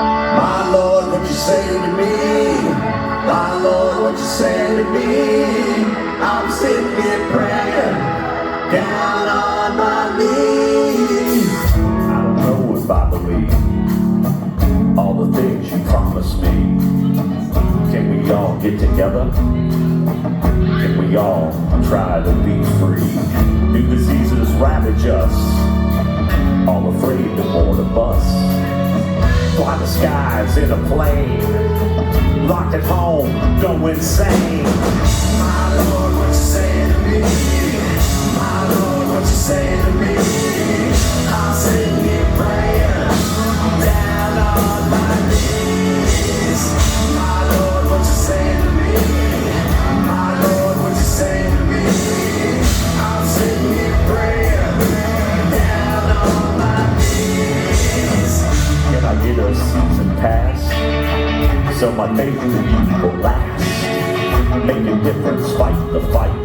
My Lord, what you say to me? My Lord, what you say to me? I'm sitting here praying, down on my knees. I don't know if I believe all the things you promised me. Can we all get together? Can we all try to be free? New diseases ravage us, all afraid to board a bus. Fly the skies in a plane, locked at home, go insane. My Lord, what you saying to me? My Lord, what you saying to me? I'm sitting here praying, down on my knees. My Lord, what you saying to me? My Lord, what you saying to me? I'm sitting here praying, down on my knees. Can I get a season pass so my faith in you will last? Make a difference, fight the fight.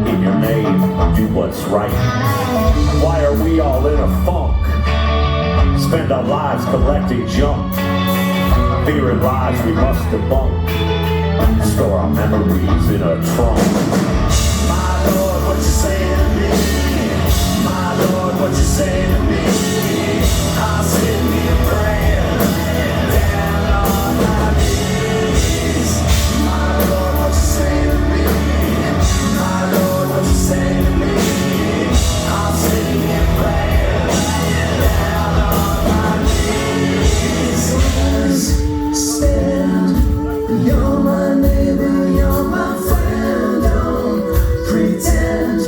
In your name, do what's right. Why are we all in a funk? Spend our lives collecting junk. Fear and lies we must debunk. Store our memories in a trunk. My Lord, what you saying to me? My Lord, what you saying to me? I'm sitting here praying, down on my knees. My Lord, what you saying to me? My Lord, what you saying to me? I'm sitting here praying, down on my knees. Stand, you're my neighbor, you're my friend. Don't pretend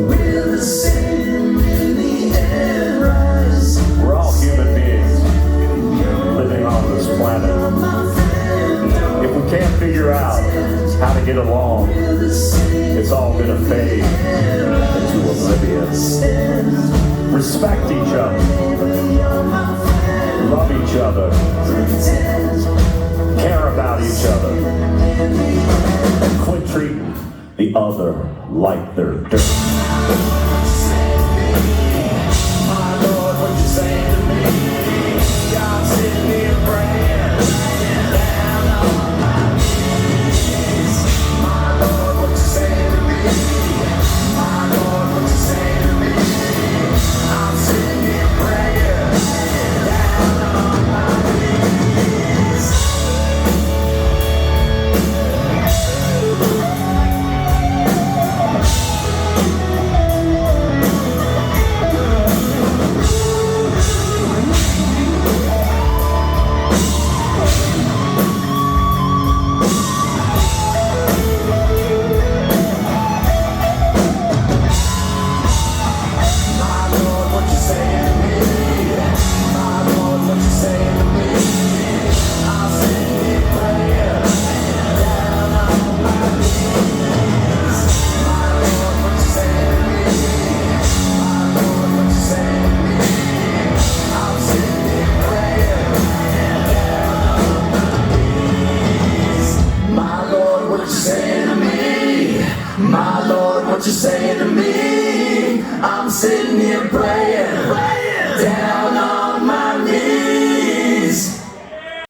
we're the same in the end. Rise. We're all human beings living on this planet. If we can't figure out how to get along, it's all gonna fade into oblivion. Respect each other, love each other, care about each other, and quit treating the other like they're dirt. My Lord, what you saying to me? I'm sitting here praying, down on my knees. My Lord, what you saying to me? My Lord, what you saying to me? I'm sitting here praying, down on my knees. My Lord, what you saying to me? I'm sitting here praying.